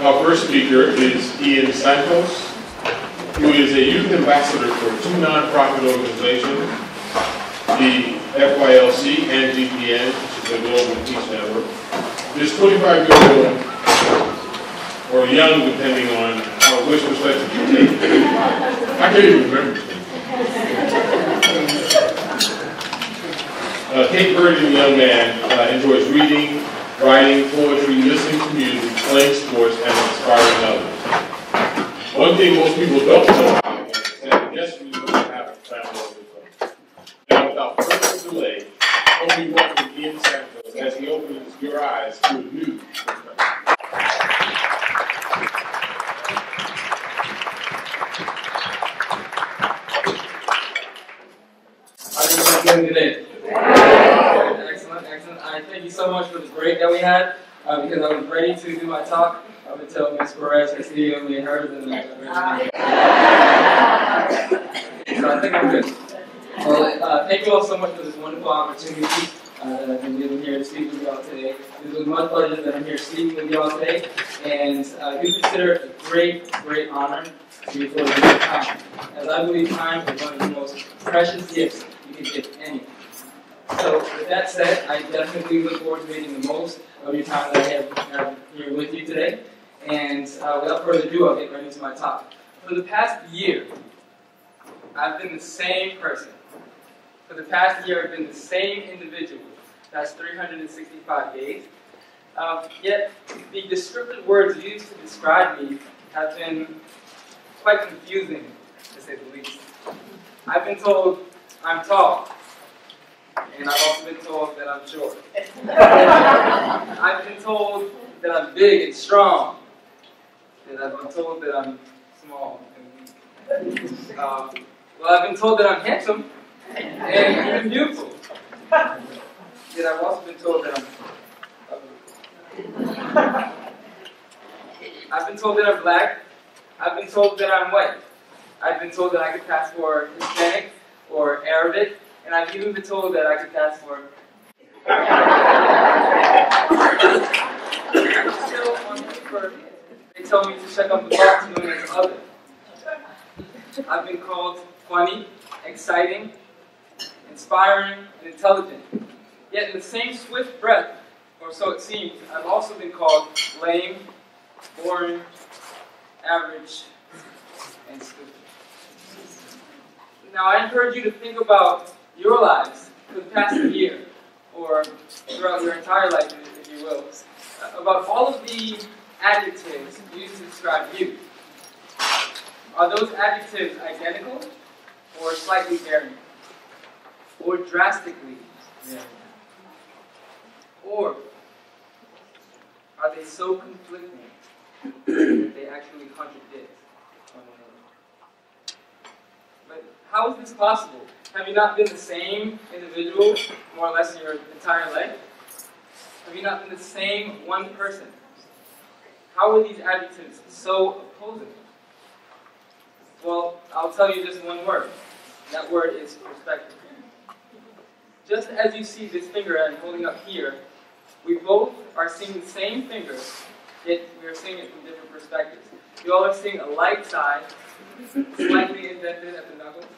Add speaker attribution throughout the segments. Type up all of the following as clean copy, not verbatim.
Speaker 1: Our first speaker is Santos, who is a youth ambassador for two nonprofit organizations, the FYLC and GPN, which is a Global Peace Network. This 25-year-old, or young, depending on which perspective you take. I can't even remember. Cape Verdean young man enjoys reading, writing, poetry, listening to music, playing sports, and inspiring others. One thing most people don't know about him is that the guest music happens family over the phone. Now, without further delay, only welcome Ian Santos as he opens your eyes to a new perspective.
Speaker 2: How are you guys doing today? Excellent, excellent. Thank you so much for this break that we had, because I was ready to do my talk up until Ms. Perez Castillo made hers, and so I think I'm good. Well, thank you all so much for this wonderful opportunity that I've been given here to speak with you all today. It was my pleasure that I'm here speaking with you all today, and I do consider it a great, great honor to be afforded this time, as I believe time is one of the most precious gifts you can give anyone. So, with that said, I definitely look forward to making the most of your time that I have here with you today. And without further ado, I'll get right into my topic. For the past year, I've been the same person. For the past year, I've been the same individual. That's 365 days. Yet, the descriptive words used to describe me have been quite confusing, to say the least. I've been told I'm tall. And I've also been told that I'm short. I've been told that I'm big and strong. And I've been told that I'm small and weak. Well, I've been told that I'm handsome and even beautiful. Yet I've also been told that I'm ugly. I've been told that I'm black. I've been told that I'm white. I've been told that I could pass for Hispanic or Arabic. And I've even been told that I could pass for. Still, on paper, they tell me to check up the box known as other. I've been called funny, exciting, inspiring, and intelligent. Yet in the same swift breath, or so it seems, I've also been called lame, boring, average, and stupid. Now I encourage you to think about your lives for the past year, or throughout your entire life, if you will, about all of the adjectives used to describe you. Are those adjectives identical, or slightly varying, or drastically varying? Or are they so conflicting that they actually contradict one another? But how is this possible? Have you not been the same individual more or less your entire life? Have you not been the same one person? How are these adjectives so opposing? Well, I'll tell you just one word. That word is perspective. Just as you see this finger I'm holding up here, we both are seeing the same finger, yet we are seeing it from different perspectives. You all are seeing a light side, slightly indented at the knuckle.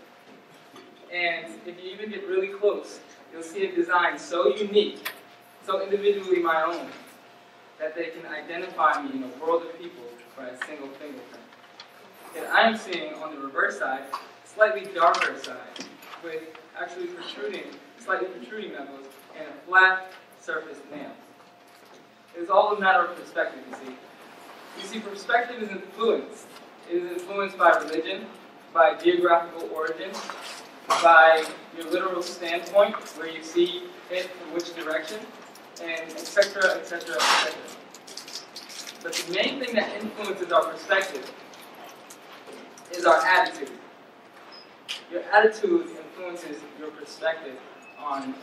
Speaker 2: And if you even get really close, you'll see a design so unique, so individually my own, that they can identify me in a world of people by a single fingerprint. And I'm seeing on the reverse side, a slightly darker side, with actually slightly protruding knuckles, and a flat surface nail. It is all a matter of perspective, you see. You see, perspective is influenced. It is influenced by religion, by geographical origin, by your literal standpoint, where you see it from which direction, and etc., etc., etc. But the main thing that influences our perspective is our attitude. Your attitude influences your perspective on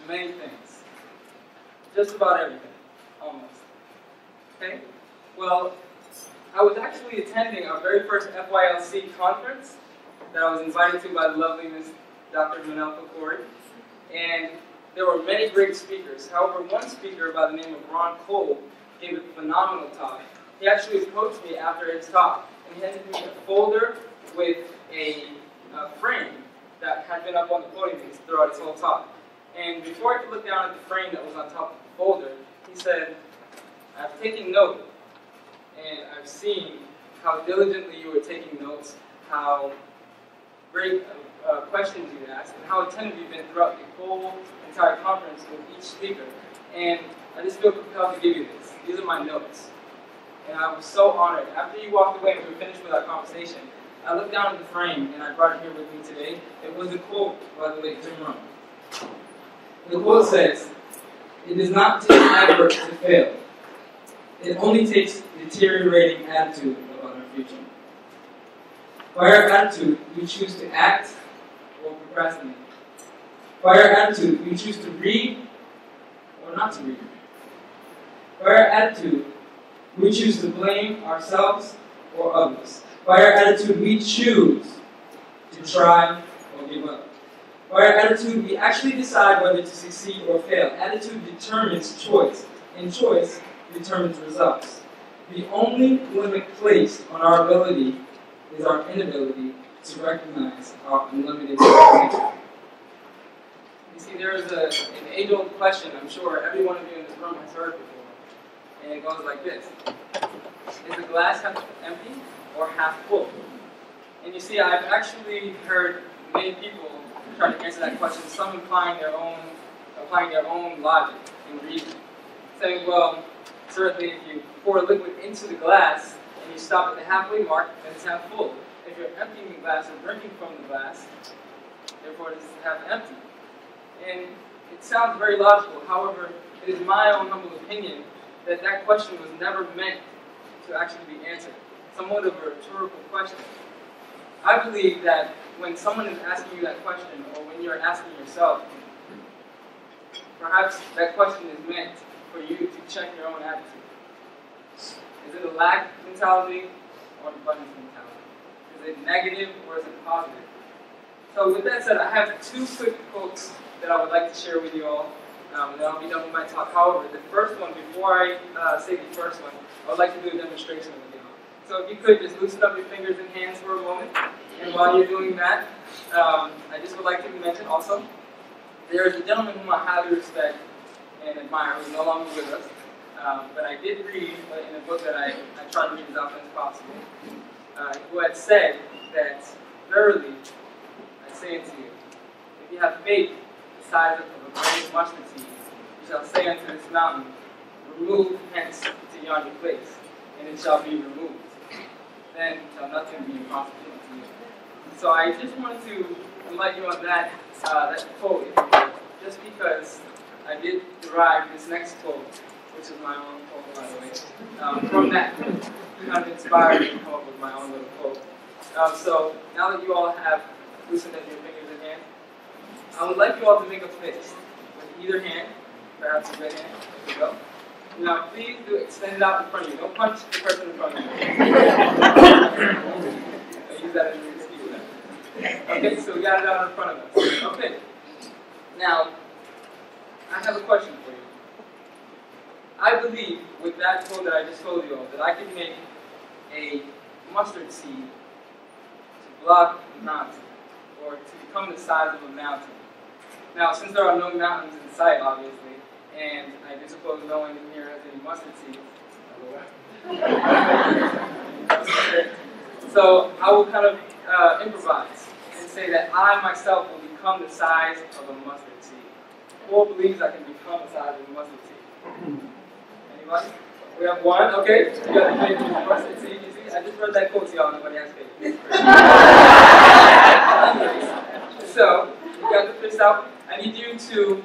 Speaker 2: many things. Just about everything, almost. Okay? Well, I was actually attending our very first FYLC conference that I was invited to by the lovely Miss Dr. R.A.M.A.L, and there were many great speakers. However, one speaker by the name of R.A.M.A.L gave a phenomenal talk he actually approached me after his talk, and he handed me a folder with a frame that had been up on the podium throughout his whole talk. And before I could look down at the frame that was on top of the folder, he said, "I've taken note, and I've seen how diligently you were taking notes, how great questions you asked, and how attentive you've been throughout the whole entire conference with each speaker. And I just feel compelled to give you this. These are my notes." And I was so honored. After you walked away and we finished with our conversation, I looked down at the frame, and I brought it here with me today. It was a quote by the late Jim Rohn. The quote says, "It does not take effort to fail. It only takes deteriorating attitude about our future. By our attitude, we choose to act or procrastinate. By our attitude, we choose to read or not to read. By our attitude, we choose to blame ourselves or others. By our attitude, we choose to try or give up. By our attitude, we actually decide whether to succeed or fail. Attitude determines choice, and choice determines results. The only limit placed on our ability is our inability to recognize our unlimited potential." You see, there is an age-old question I'm sure every one of you in this room has heard before, and it goes like this: is the glass half empty or half full? And you see, I've actually heard many people try to answer that question, some applying their own logic and reason, saying, well, certainly if you pour liquid into the glass and you stop at the halfway mark, then it's half full. If you're emptying the glass or drinking from the glass, therefore it is half empty. And it sounds very logical. However, it is my own humble opinion that that question was never meant to actually be answered. Somewhat of a rhetorical question. I believe that when someone is asking you that question, or when you're asking yourself, perhaps that question is meant for you to check your own attitude. Is it a lack mentality or an abundance mentality? Is it negative or is it positive? So with that said, I have two quick quotes that I would like to share with you all, and then I'll be done with my talk. However, the first one, before I say the first one, I would like to do a demonstration with you all. So if you could just loosen up your fingers and hands for a moment. And while you're doing that, I just would like to mention also, there is a gentleman whom I highly respect and admire who is no longer with us. But I did read in a book that I try to read as often as possible, who had said that, verily, I say unto you, if you have faith the size of a grain of mustard seed, you shall say unto this mountain, remove hence to yonder place, and it shall be removed. Then shall nothing be impossible unto you. So I just wanted to enlighten you on that quote, if you will, just because I did derive this next quote, which is my own quote, by the way, from that kind of inspired me to come up with my own little quote. So now that you all have loosened up your fingers and hands, I would like you all to make a fist with either hand, perhaps a good hand, there we go. Now please do extend it out in front of you. Don't punch the person in front of you. I use that as an excuse. Okay, so we got it out in front of us. Okay. Now, I have a question for you. I believe, with that quote that I just told you all, that I can make a mustard seed to block a mountain, or to become the size of a mountain. Now, since there are no mountains in sight, obviously, and I do suppose no one in here has any mustard seeds, so I will kind of improvise and say that I myself will become the size of a mustard seed. Who believes I can become the size of a mustard seed? Anybody? We have one, okay. You got the faith in the mustard seed, you see? I just read that quote to y'all, nobody has faith. So, you got the fist out. I need you to,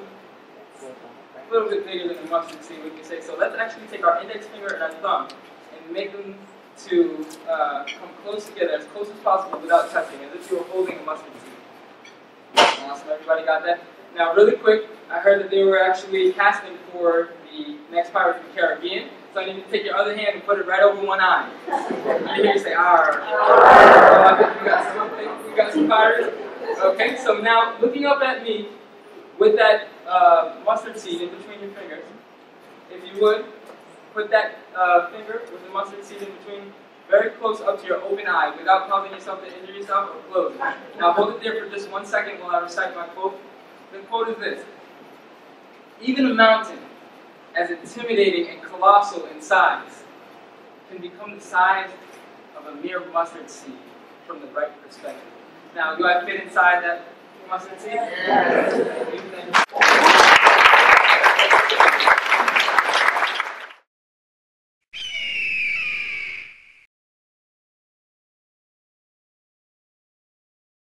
Speaker 2: a little bit bigger than the mustard seed, we can say. So let's actually take our index finger and our thumb and make them to come close together, as close as possible without touching, as if you were holding a mustard seed. Awesome, everybody got that? Now, really quick, I heard that they were actually casting for the next Pirates of the Caribbean, so I need you to take your other hand and put it right over one eye. I hear you say, "Arr." You got some pirates? Okay, so now, looking up at me with that mustard seed in between your fingers, if you would, put that finger with the mustard seed in between, very close up to your open eye, without causing yourself to injure yourself, or close it. Now hold it there for just 1 second while I recite my quote. The quote is this: "Even a mountain, as intimidating and colossal in size, can become the size of a mere mustard seed from the right perspective." Now, do I fit inside that mustard seed? Yes.